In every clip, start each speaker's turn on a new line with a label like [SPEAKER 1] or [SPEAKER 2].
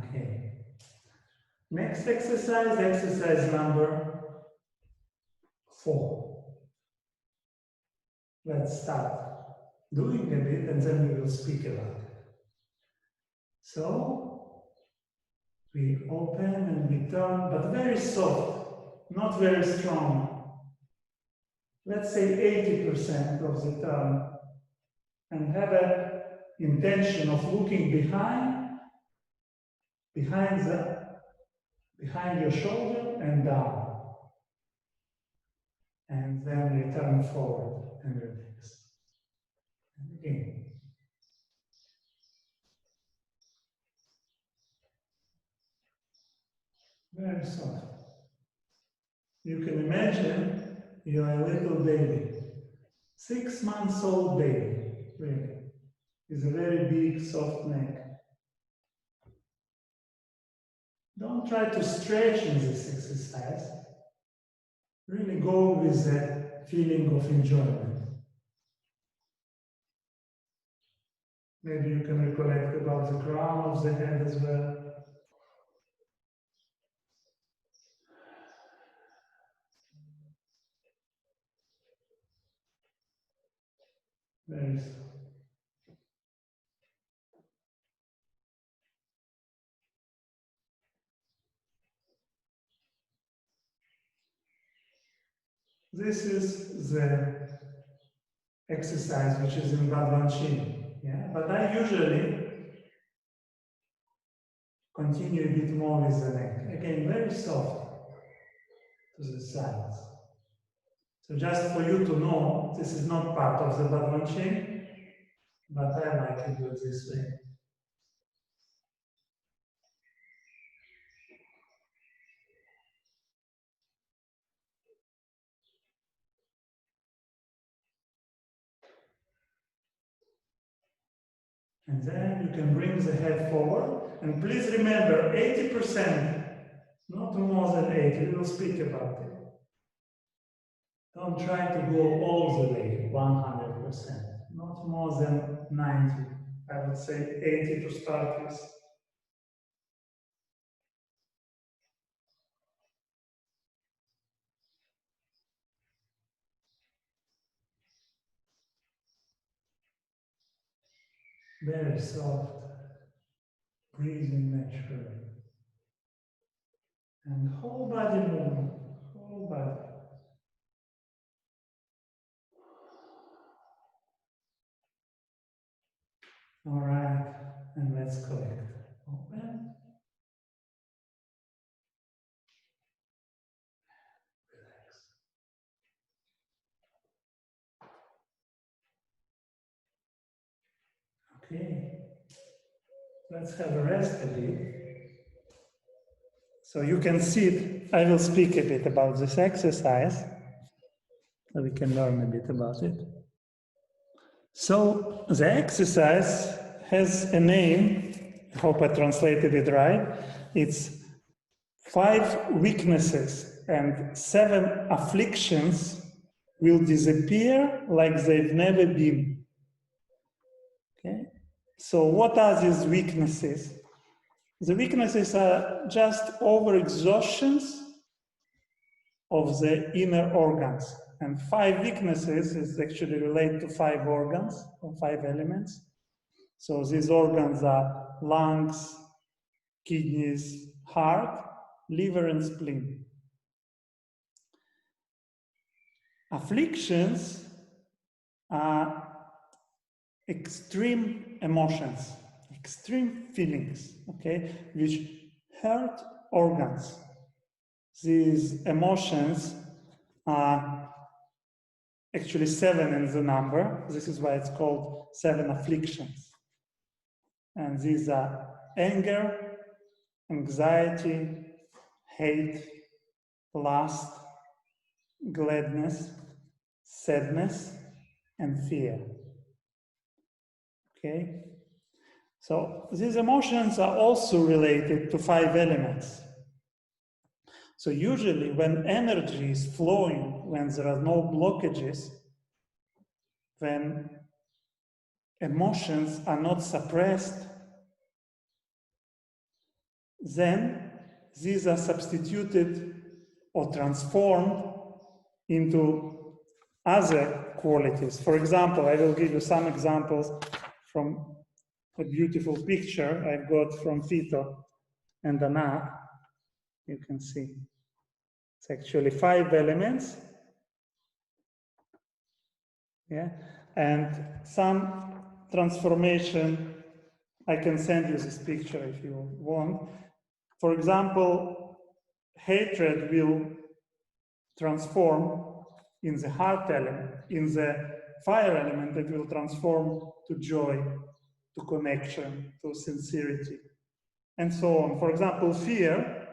[SPEAKER 1] Okay. Next exercise, exercise number 4. Let's start doing a bit and then we will speak about it. So, we open and we turn, but very soft, not very strong. Let's say 80% of the turn, and have an intention of looking behind your shoulder and down. And then return forward and relax. And again. Very soft. You can imagine you're a little baby. 6 months old baby, really. With a very big, soft neck. Don't try to stretch in this exercise. Really go with that feeling of enjoyment. Maybe you can recollect about the crown of the head as well. Very soft. This is the exercise which is in Duan. Yeah? But I usually continue a bit more with the neck. Again, very soft to the sides. So just for you to know, this is not part of the Duan, but I like to do it this way. And then you can bring the head forward. And please remember, 80%, not more than 80, we will speak about it. Don't try to go all the way, 100%. Not more than 90. I would say 80 to start with. Very soft, breathing naturally. And whole body movement, whole body. All right, and let's collect. Open. Relax. Okay, let's have a rest a bit. So you can see it. I will speak a bit about this exercise, so we can learn a bit about it. So the exercise has a name. I hope I translated it right. It's 5 weaknesses and 7 afflictions will disappear like they've never been. Okay? So what are these weaknesses? The weaknesses are just overexhaustions of the inner organs. And 5 weaknesses is actually related to 5 organs or 5 elements. So these organs are lungs, kidneys, heart, liver, and spleen. Afflictions are extreme emotions, extreme feelings, okay, which hurt organs. These emotions are actually 7 in the number. This is why it's called 7 afflictions. And these are anger, anxiety, hate, lust, gladness, sadness, and fear. Okay? So these emotions are also related to 5 elements. So usually when energy is flowing, when there are no blockages, when emotions are not suppressed, then these are substituted or transformed into other qualities. For example, I will give you some examples from a beautiful picture I've got from Fito and Anna. You can see it's actually 5 elements. Yeah, and some transformation. I can send you this picture if you want. For example, hatred will transform in the heart element, in the fire element, that will transform to joy, to connection, to sincerity, and so on. For example, fear,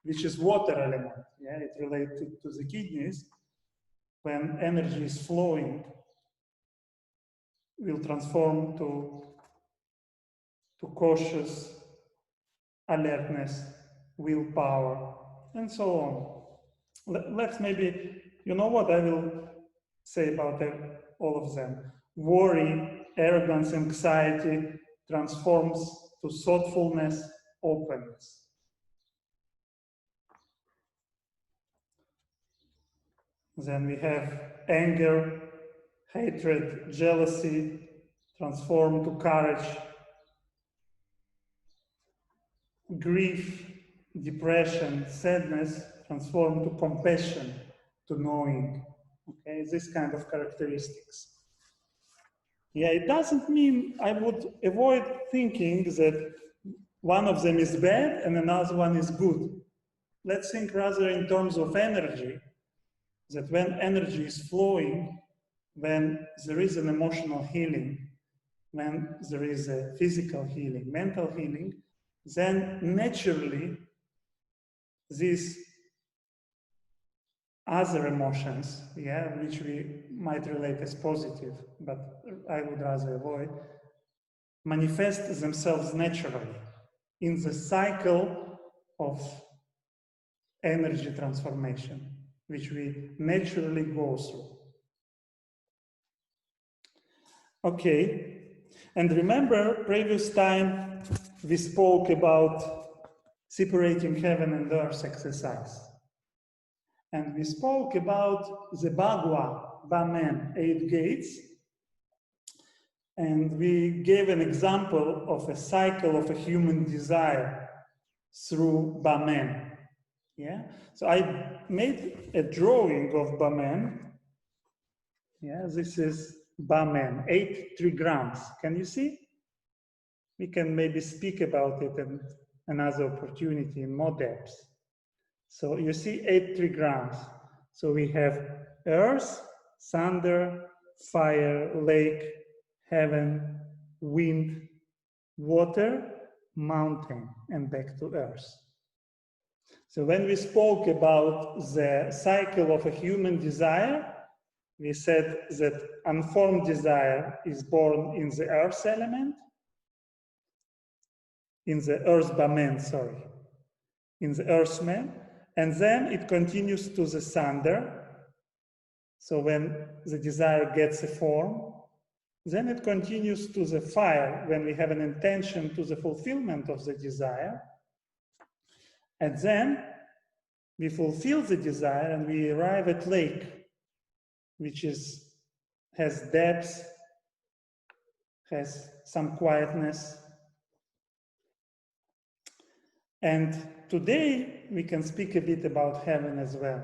[SPEAKER 1] which is water element, yeah, it relates to the kidneys. When energy is flowing, will transform to cautious alertness, willpower, and so on. Let's maybe, you know what I will say about all of them. Worry, arrogance, anxiety transforms to thoughtfulness, openness. Then we have anger, hatred, jealousy transform to courage, grief, depression, sadness transform to compassion, to knowing. Okay, this kind of characteristics. Yeah, it doesn't mean I would avoid thinking that one of them is bad and another one is good. Let's think rather in terms of energy, that when energy is flowing, when there is an emotional healing, when there is a physical healing, mental healing, then naturally these other emotions, yeah, which we might relate as positive, but I would rather avoid, manifest themselves naturally in the cycle of energy transformation, which we naturally go through. Okay, and remember, previous time we spoke about separating heaven and earth exercise. And we spoke about the Bagua, Bamen, 8 gates. And we gave an example of a cycle of a human desire through Bamen. Yeah, so I made a drawing of Bamen. Yeah, this is Bamen, 8 trigrams. Can you see? We can maybe speak about it in another opportunity in more depth. So you see 8 trigrams. So we have earth, thunder, fire, lake, heaven, wind, water, mountain, and back to earth. So when we spoke about the cycle of a human desire, we said that unformed desire is born in the earth element, in the earth Bamen, sorry, in the earthman, and then it continues to the thunder. So when the desire gets a form, then it continues to the fire when we have an intention to the fulfillment of the desire. And then we fulfill the desire and we arrive at lake, which has depth, has some quietness. And today we can speak a bit about heaven as well.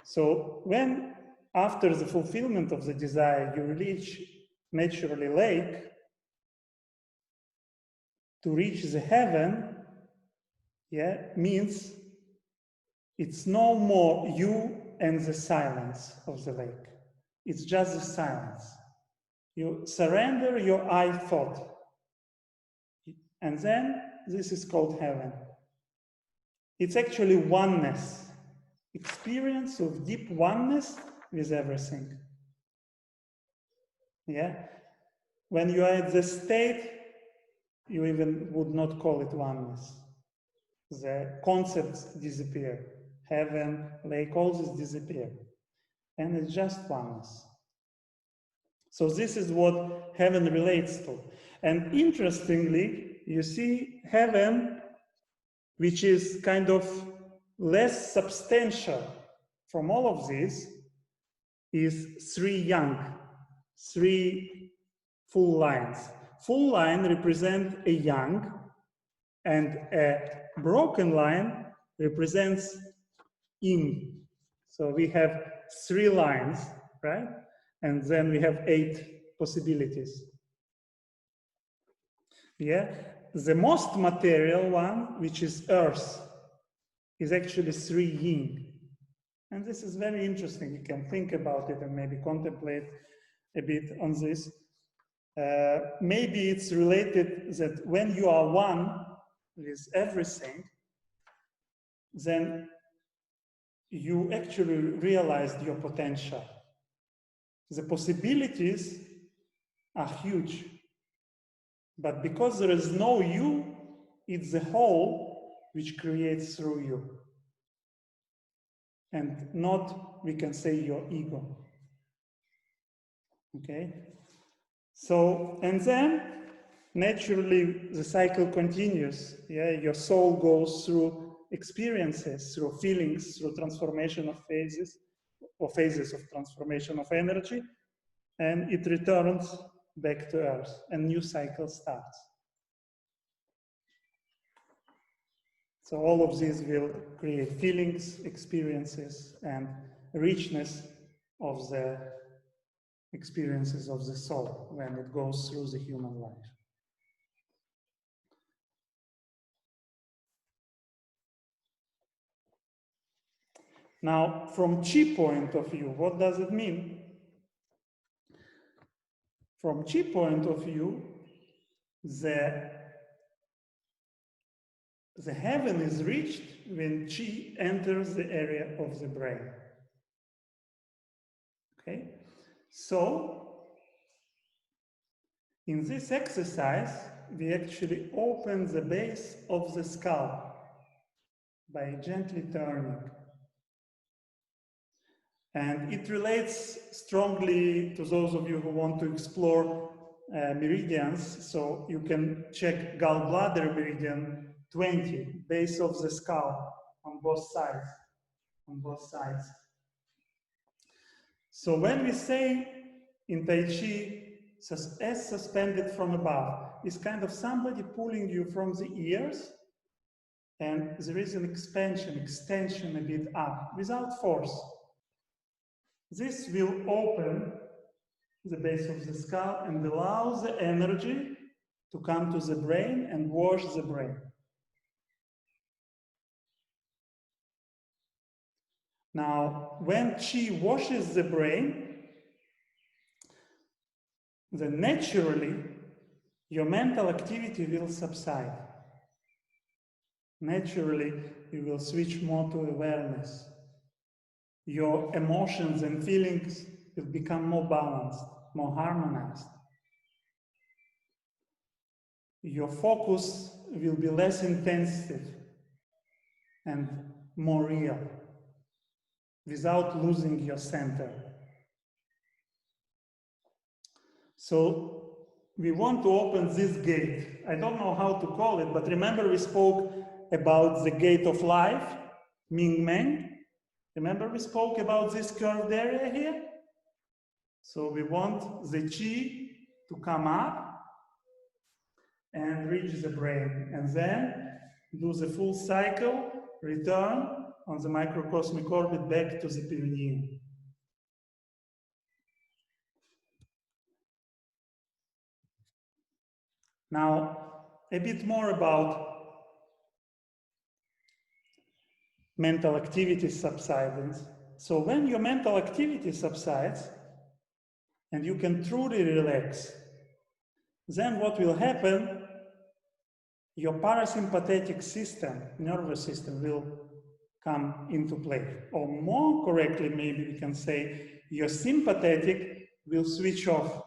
[SPEAKER 1] So when after the fulfillment of the desire you reach naturally lake, to reach the heaven, yeah, means it's no more you and the silence of the lake. It's just the silence. You surrender your I thought. And then this is called heaven. It's actually oneness, experience of deep oneness with everything. Yeah? When you are at this state, you even would not call it oneness. The concepts disappear. Heaven, lake, all this disappear. And it's just oneness. So this is what heaven relates to. And interestingly, you see heaven which is kind of less substantial from all of these, is 3 yang, 3 full lines. Full line represents a yang, and a broken line represents yin. So we have 3 lines, right? And then we have 8 possibilities. Yeah, the most material one, which is earth, is actually 3 yin. And this is very interesting. You can think about it and maybe contemplate a bit on this. Maybe it's related that when you are one with everything, then you actually realized your potential. The possibilities are huge. But because there is no you, it's the whole which creates through you. And not, we can say, your ego. Okay? So, and then naturally the cycle continues. Yeah, your soul goes through experiences, through feelings, through transformation of phases, or phases of transformation of energy, and it returns back to earth, and new cycle starts. So all of these will create feelings, experiences, and richness of the experiences of the soul when it goes through the human life. Now, from Chi point of view, what does it mean? From Chi point of view, the heaven is reached when Chi enters the area of the brain. Okay? So, in this exercise, we actually open the base of the skull by gently turning. And it relates strongly to those of you who want to explore meridians. So you can check gallbladder meridian 20, base of the skull on both sides. So when we say in Tai Chi, as suspended from above, is kind of somebody pulling you from the ears, and there is an extension a bit up, without force. This will open the base of the skull and allows the energy to come to the brain and wash the brain. Now, when Qi washes the brain, then naturally your mental activity will subside. Naturally, you will switch more to awareness. Your emotions and feelings will become more balanced, more harmonized. Your focus will be less intensive and more real, without losing your center. So we want to open this gate. I don't know how to call it, but remember we spoke about the gate of life, Ming Men. Remember we spoke about this curved area here? So we want the Qi to come up and reach the brain, and then do the full cycle, return on the microcosmic orbit back to the perineum. Now, a bit more about mental activity subsidence. So when your mental activity subsides and you can truly relax, then what will happen? Your parasympathetic system, nervous system, will come into play. Or more correctly, maybe we can say your sympathetic will switch off.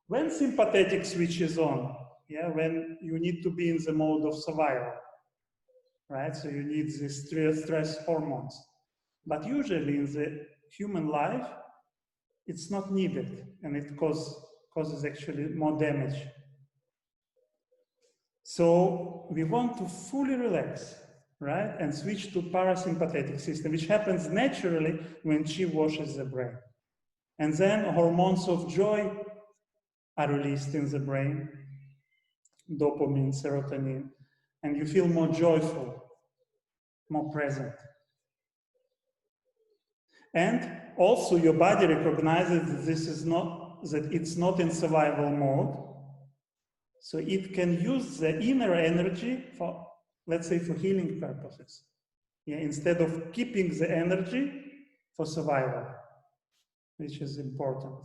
[SPEAKER 1] When sympathetic switches on, yeah, when you need to be in the mode of survival, right? So you need the stress hormones. But usually in the human life, it's not needed, and it causes actually more damage. So we want to fully relax, right? And switch to parasympathetic system, which happens naturally when Qi washes the brain. And then hormones of joy are released in the brain, dopamine, serotonin, and you feel more joyful, more present. And also your body recognizes that this is not, that it's not in survival mode. So it can use the inner energy for, let's say, for healing purposes. Yeah, instead of keeping the energy for survival, which is important.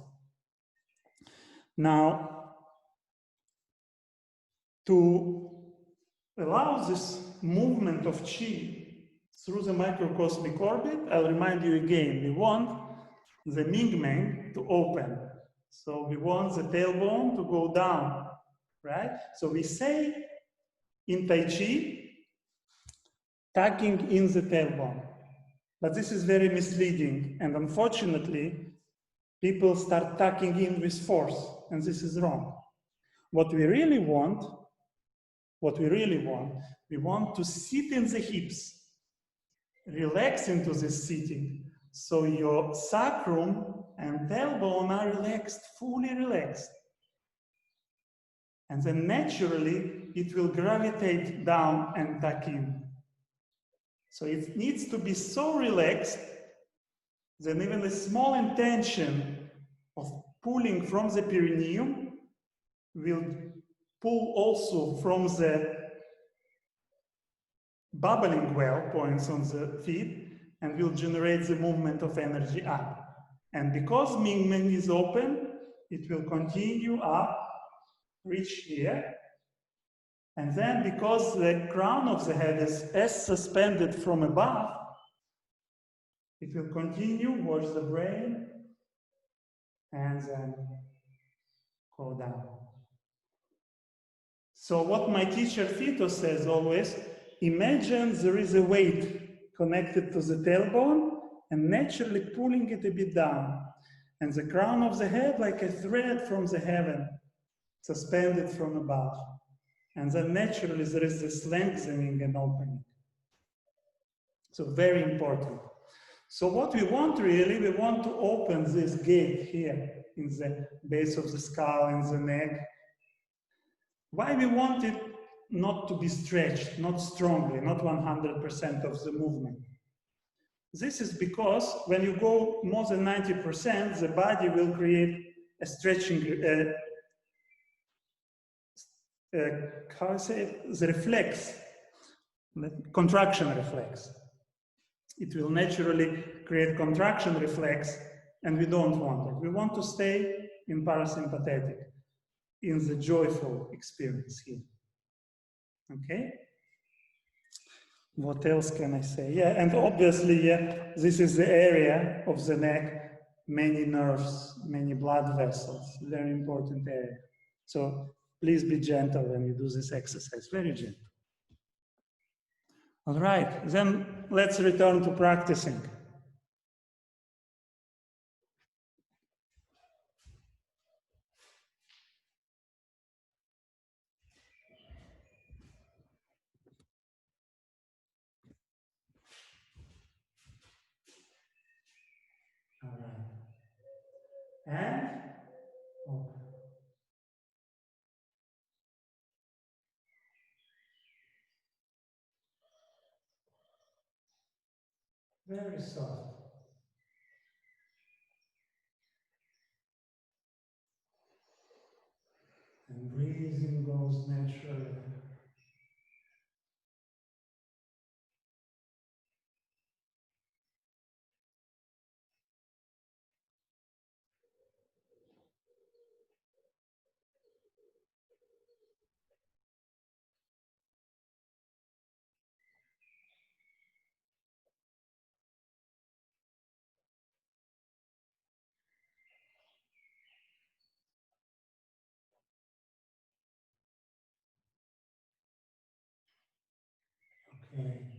[SPEAKER 1] Now, to allow this movement of Qi through the microcosmic orbit, I'll remind you again, we want the Ming Men to open. So we want the tailbone to go down, right? So we say in Tai Chi, tucking in the tailbone. But this is very misleading. And unfortunately, people start tucking in with force, and this is wrong. What we really want, we want to sit in the hips, relax into this sitting. So your sacrum and tailbone are relaxed, fully relaxed. And then naturally, it will gravitate down and tuck in. So it needs to be so relaxed that even a small intention of pulling from the perineum will pull also from the bubbling well points on the feet and will generate the movement of energy up. And because Ming Men is open, it will continue up, reach here. And then because the crown of the head is as suspended from above, it will continue, watch the brain, and then go down. So what my teacher Fito says always, imagine there is a weight connected to the tailbone and naturally pulling it a bit down. And the crown of the head like a thread from the heaven, suspended from above. And then naturally there is this lengthening and opening. So very important. So what we want really, we want to open this gate here in the base of the skull, in the neck. Why we want it not to be stretched, not strongly, not 100% of the movement? This is because when you go more than 90%, the body will create a stretching, how I say it? The reflex, the contraction reflex. It will naturally create contraction reflex, and we don't want it. We want to stay in parasympathetic, in the joyful experience here. Okay? What else can I say? Yeah, and obviously, yeah, this is the area of the neck, many nerves, many blood vessels, very important area. So please be gentle when you do this exercise, very gentle. All right, then let's return to practicing. All right. And open. Very soft. And breathing goes naturally. Okay.